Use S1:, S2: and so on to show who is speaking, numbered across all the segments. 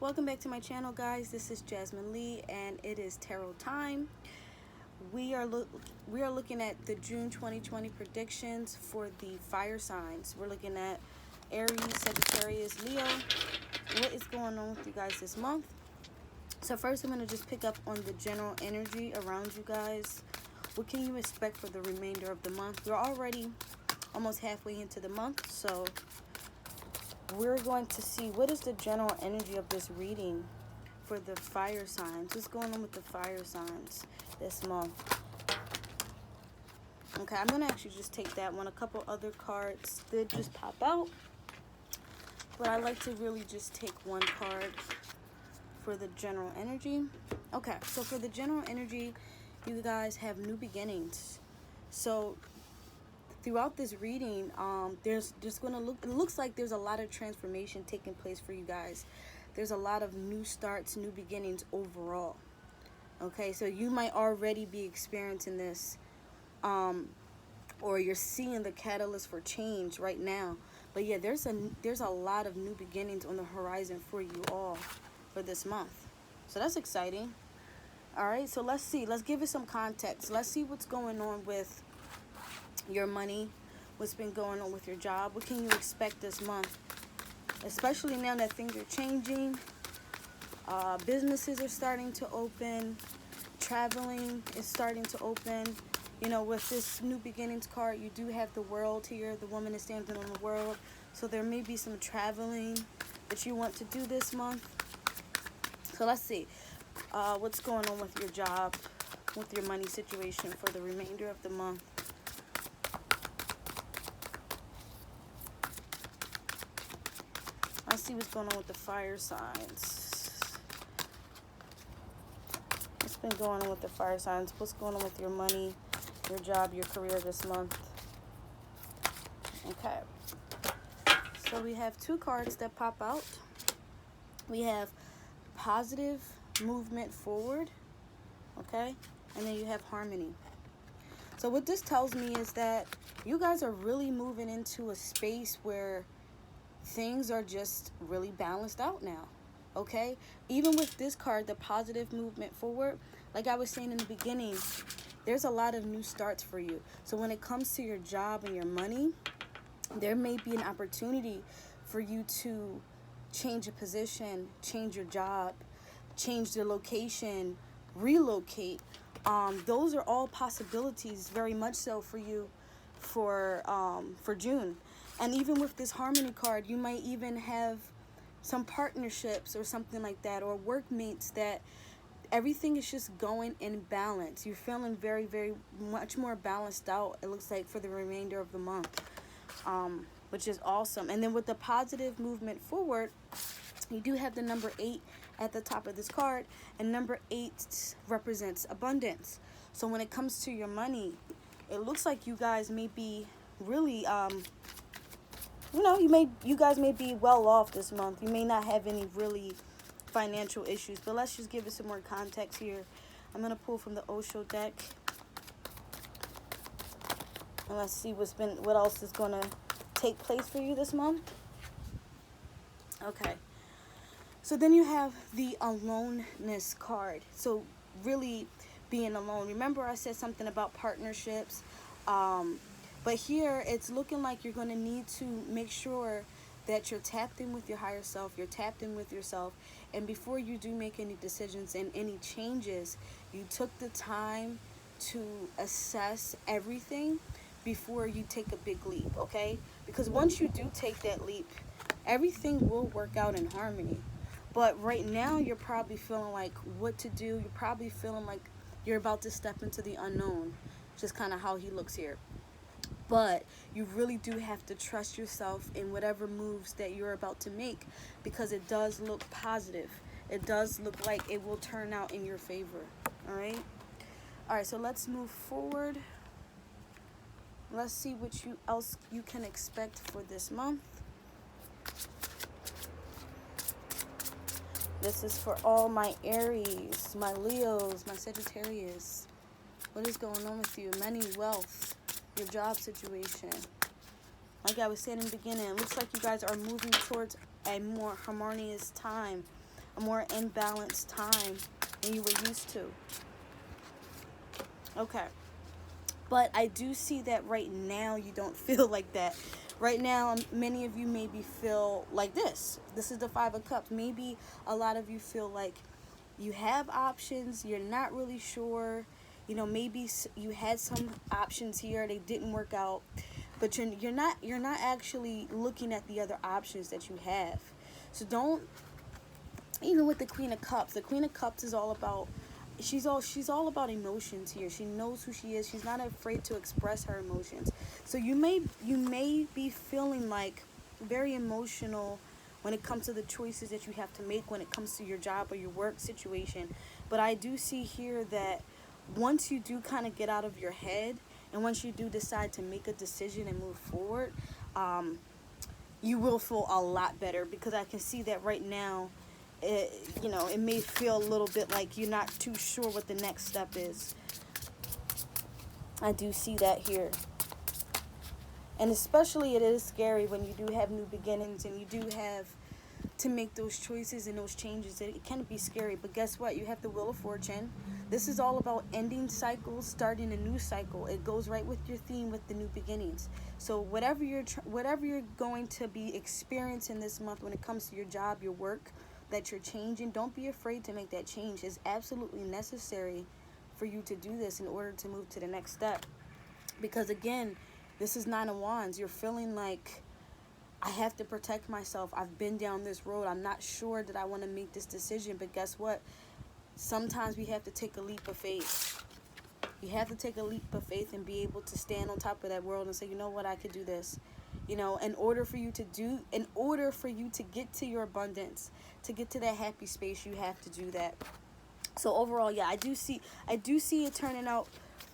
S1: Welcome back to my channel, guys. This is Jasmine Lee and it is tarot time. We are looking at the June 2020 predictions for the fire signs. We're looking at Aries, Sagittarius, Leo. What is going on with you guys this month? So first I'm going to just pick up on the general energy around you guys. What can you expect for the remainder of the month? We're already almost halfway into the month, so we're going to see what is the general energy of this reading for the fire signs. What's going on with the fire signs this month? Okay, I'm going to actually just take that one. A couple other cards did just pop out, but I like to really just take one card for the general energy. Okay, so for the general energy, you guys have new beginnings. So throughout this reading, it looks like there's a lot of transformation taking place for you guys. There's a lot of new starts, new beginnings overall. Okay, so you might already be experiencing this, or you're seeing the catalyst for change right now. But yeah, there's a lot of new beginnings on the horizon for you all for this month. So that's exciting. All right, so let's see. Let's give it some context. Let's see what's going on with your money, what's been going on with your job. What can you expect this month, especially now that things are changing? Businesses are starting to open, traveling is starting to open. You know, with this new beginnings card, you do have the world here. The woman is standing on the world, so there may be some traveling that you want to do this month. So let's see what's going on with your job, with your money situation for the remainder of the month. Let's see what's going on with the fire signs. What's been going on with the fire signs? What's going on with your money, your job, your career this month? Okay. So we have two cards that pop out. We have positive movement forward. Okay. And then you have harmony. So what this tells me is that you guys are really moving into a space where things are just really balanced out now. Okay, even with this card, the positive movement forward, like I was saying in the beginning, there's a lot of new starts for you. So when it comes to your job and your money, there may be an opportunity for you to change a position, change your job, change the location, relocate. Those are all possibilities, very much so, for you for June. And even with this harmony card, you might even have some partnerships or something like that, or workmates that everything is just going in balance. You're feeling very, very much more balanced out, it looks like, for the remainder of the month, which is awesome. And then with the positive movement forward, you do have the number 8 at the top of this card, and number 8 represents abundance. So when it comes to your money, it looks like you guys may be really you guys may be well off this month. You may not have any really financial issues, but let's just give it some more context here. I'm going to pull from the Osho deck, and let's see what else is going to take place for you this month. Okay, so then you have the aloneness card. So really being alone. Remember I said something about partnerships, but here it's looking like you're going to need to make sure that you're tapped in with your higher self, you're tapped in with yourself, and before you do make any decisions and any changes, you took the time to assess everything before you take a big leap, okay? Because once you do take that leap, everything will work out in harmony. But right now, you're probably feeling like what to do. You're probably feeling like you're about to step into the unknown, just kind of how he looks here. But you really do have to trust yourself in whatever moves that you're about to make, because it does look positive. It does look like it will turn out in your favor. All right, so let's move forward. Let's see what else you can expect for this month. This is for all my Aries, my Leos, my Sagittarius. What is going on with you? Money, wealth, your job situation. Like I was saying in the beginning, it looks like you guys are moving towards a more harmonious time, a more imbalanced time than you were used to. Okay. But I do see that right now you don't feel like that. Right now, many of you maybe feel like this. This is the Five of Cups. Maybe a lot of you feel like you have options. You're not really sure. You know, maybe you had some options here. They didn't work out. But you're not actually looking at the other options that you have. So don't, even with the Queen of Cups is all about, she's all about emotions here. She knows who she is. She's not afraid to express her emotions. So you may be feeling like very emotional when it comes to the choices that you have to make when it comes to your job or your work situation. But I do see here that once you do kind of get out of your head, and once you do decide to make a decision and move forward, you will feel a lot better, because I can see that right now, it may feel a little bit like you're not too sure what the next step is. I do see that here. And especially it is scary when you do have new beginnings and you do have to make those choices and those changes. It can be scary, but guess what? You have the Wheel of Fortune. This is all about ending cycles, starting a new cycle. It goes right with your theme with the new beginnings. So whatever you're going to be experiencing this month when it comes to your job, your work, that you're changing, don't be afraid to make that change. It's absolutely necessary for you to do this in order to move to the next step. Because again, this is Nine of Wands. You're feeling like, I have to protect myself. I've been down this road. I'm not sure that I want to make this decision. But guess what? Sometimes we have to take a leap of faith. You have to take a leap of faith and be able to stand on top of that world and say, you know what, I could do this. You know, in order for you to get to your abundance, to get to that happy space, you have to do that. So overall, yeah, I do see it turning out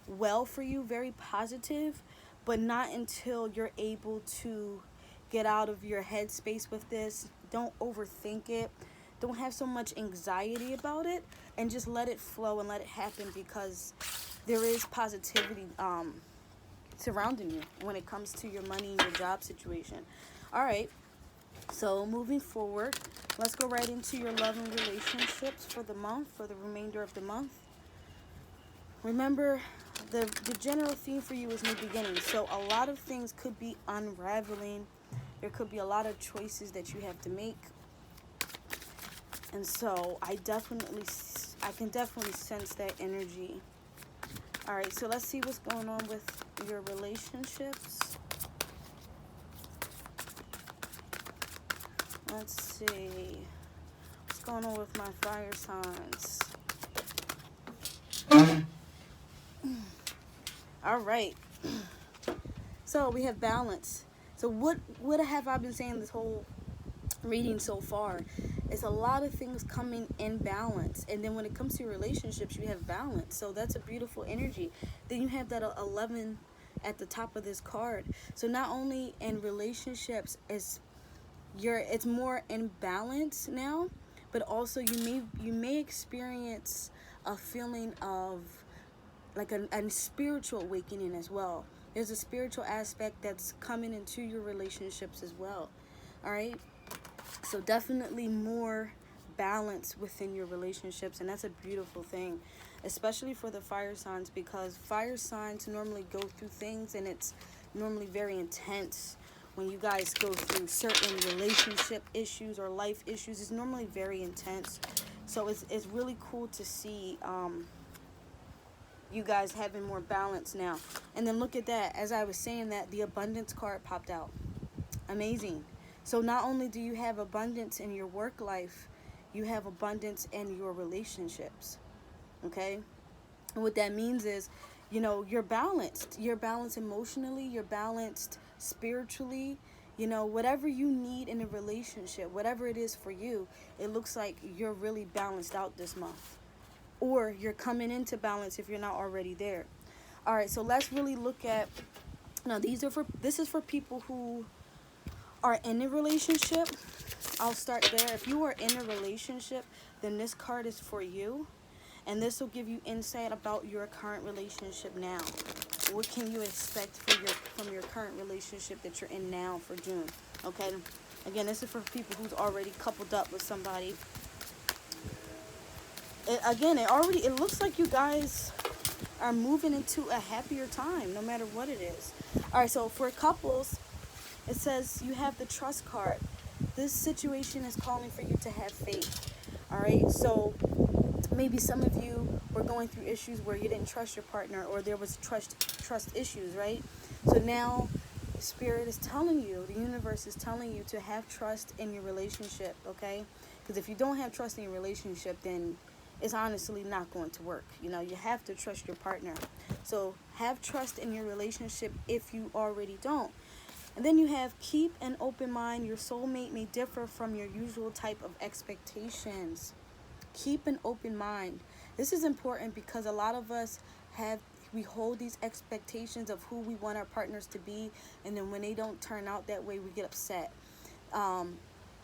S1: well for you, very positive, but not until you're able to get out of your headspace with this. Don't overthink it. Don't have so much anxiety about it, and just let it flow and let it happen, because there is positivity surrounding you when it comes to your money and your job situation. All right, so moving forward, let's go right into your love and relationships for the month, for the remainder of the month. Remember, the general theme for you is new beginnings. So a lot of things could be unraveling. There could be a lot of choices that you have to make. And so I can definitely sense that energy. All right, so let's see what's going on with your relationships. Let's see what's going on with my fire signs. All right. So we have balance. So what have I been saying this whole reading so far? It's a lot of things coming in balance, and then when it comes to your relationships, you have balance. So that's a beautiful energy. Then you have that 11 at the top of this card. So not only in relationships it's more in balance now, but also you may experience a feeling of like a spiritual awakening as well. There's a spiritual aspect that's coming into your relationships as well. All right. So definitely more balance within your relationships, and that's a beautiful thing, especially for the fire signs, because fire signs normally go through things, and it's normally very intense. When you guys go through certain relationship issues or life issues, it's normally very intense. So it's really cool to see you guys having more balance now. And then look at that. As I was saying that, the abundance card popped out. Amazing. So not only do you have abundance in your work life, you have abundance in your relationships. Okay? And what that means is, you're balanced. You're balanced emotionally. You're balanced spiritually. Whatever you need in a relationship, whatever it is for you, it looks like you're really balanced out this month. Or you're coming into balance if you're not already there. All right, so let's really look at, now this is for people who are in a relationship. I'll start there. If you are in a relationship, then this card is for you, and this will give you insight about your current relationship now. What can you expect from your current relationship that you're in now for June? Okay, again, this is for people who's already coupled up with somebody. Again, it looks like you guys are moving into a happier time, no matter what it is. All right, so for couples, it says you have the trust card. This situation is calling for you to have faith. All right, so maybe some of you were going through issues where you didn't trust your partner, or there was trust issues, right? So now Spirit is telling you, the universe is telling you to have trust in your relationship, okay? Because if you don't have trust in your relationship, then it's honestly not going to work. You know, you have to trust your partner. So have trust in your relationship if you already don't. And then you have keep an open mind. Your soulmate may differ from your usual type of expectations. Keep an open mind. This is important because a lot of us we hold these expectations of who we want our partners to be, and then when they don't turn out that way, we get upset.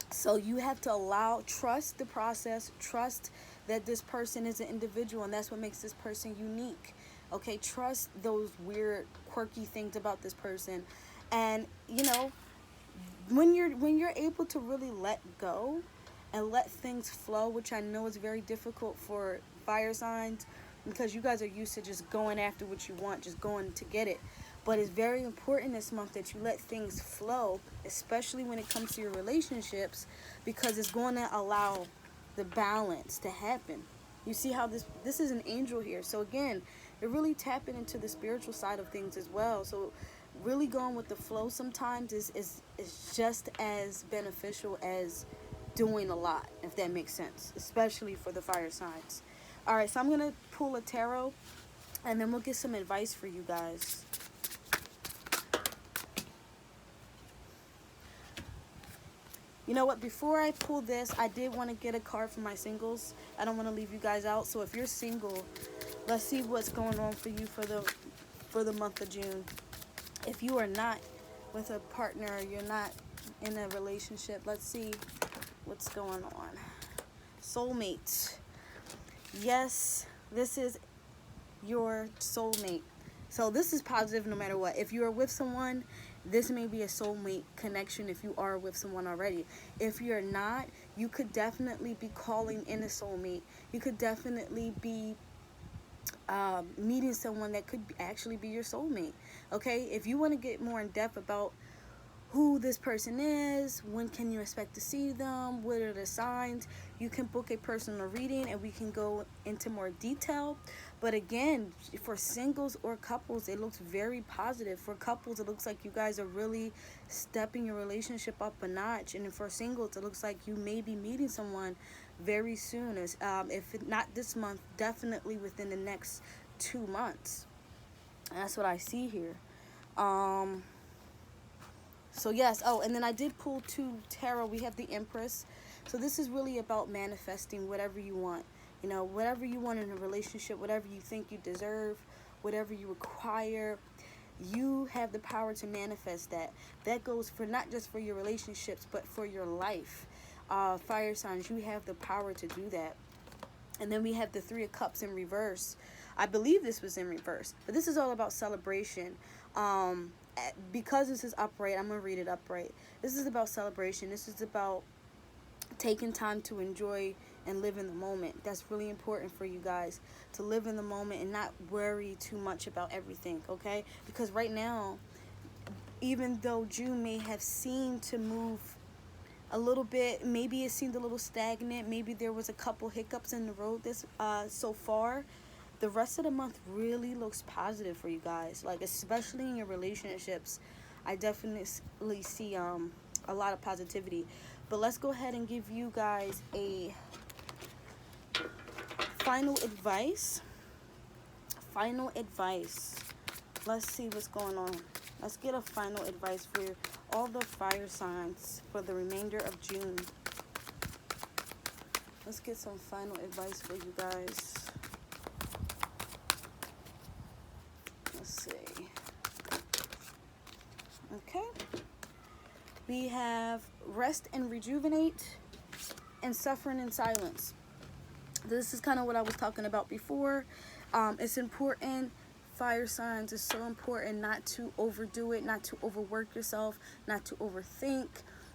S1: So you have to trust the process, trust that this person is an individual, and that's what makes this person unique. Okay, trust those weird, quirky things about this person. And you know, when you're able to really let go and let things flow, which I know is very difficult for fire signs, because you guys are used to just going after what you want, just going to get it. But it's very important this month that you let things flow, especially when it comes to your relationships, because it's going to allow the balance to happen. You see how this is an angel here. So again, you're really tapping into the spiritual side of things as well. So really going with the flow sometimes is just as beneficial as doing a lot, if that makes sense, especially for the fire signs. All right, so I'm going to pull a tarot, and then we'll get some advice for you guys. You know what? Before I pull this, I did want to get a card for my singles. I don't want to leave you guys out. So if you're single, let's see what's going on for you for the month of June. If you are not with a partner, you're not in a relationship, let's see what's going on. Soulmate. Yes, this is your soulmate. So this is positive no matter what. If you are with someone, this may be a soulmate connection if you are with someone already. If you're not, you could definitely be calling in a soulmate. You could definitely be meeting someone that could actually be your soulmate. Okay, if you want to get more in depth about who this person is, when can you expect to see them, what are the signs, you can book a personal reading and we can go into more detail. But again, for singles or couples, it looks very positive. For couples, it looks like you guys are really stepping your relationship up a notch, and for singles, it looks like you may be meeting someone very soon, as if not this month, definitely within the next 2 months. And that's what I see here. So yes, oh, and then I did pull 2 tarot. We have the Empress. So this is really about manifesting whatever you want. You know, whatever you want in a relationship, whatever you think you deserve, whatever you require, you have the power to manifest that. That goes for not just for your relationships, but for your life. Fire signs, you have the power to do that. And then we have the 3 of Cups in reverse. I believe this was in reverse, but this is all about celebration. Because this is upright, I'm going to read it upright. This is about celebration. This is about taking time to enjoy and live in the moment. That's really important for you guys, to live in the moment and not worry too much about everything, okay? Because right now, even though June may have seemed to move a little bit, maybe it seemed a little stagnant, maybe there was a couple hiccups in the road this so far, the rest of the month really looks positive for you guys, like especially in your relationships. I definitely see a lot of positivity. But let's go ahead and give you guys a final advice. Let's see what's going on. Let's get a final advice for all the fire signs for the remainder of June. Let's get some final advice for you guys. Let's see. Okay. We have rest and rejuvenate and suffering in silence. This is kind of what I was talking about before. It's important, fire signs, it's so important not to overdo it, not to overwork yourself, not to overthink,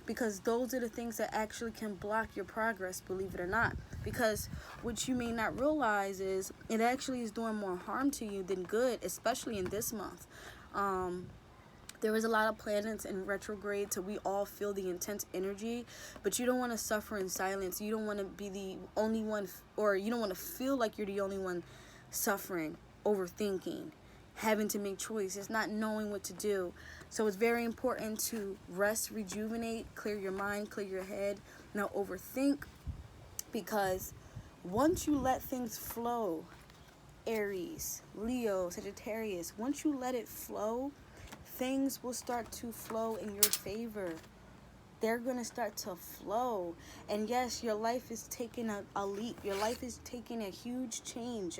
S1: because those are the things that actually can block your progress, believe it or not. because what you may not realize is it actually is doing more harm to you than good, especially in this month. There is a lot of planets in retrograde, so we all feel the intense energy, but you don't want to suffer in silence. You don't want to be the only one, or you don't want to feel like you're the only one suffering, overthinking, having to make choices, not knowing what to do. So it's very important to rest, rejuvenate, clear your mind, clear your head, not overthink, because once you let things flow, Aries, Leo, Sagittarius, once you let it flow, things will start to flow in your favor. They're going to start to flow. And yes, your life is taking a leap. Your life is taking a huge change.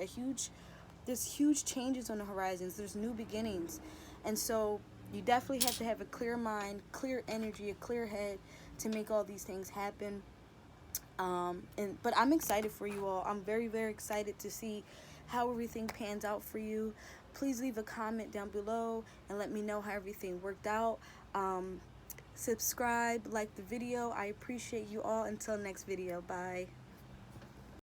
S1: There's huge changes on the horizons. There's new beginnings. And so you definitely have to have a clear mind, clear energy, a clear head to make all these things happen. But I'm excited for you all. I'm very, very excited to see how everything pans out for you. Please leave a comment down below and let me know how everything worked out. Subscribe, like the video. I appreciate you all. Until next video. Bye.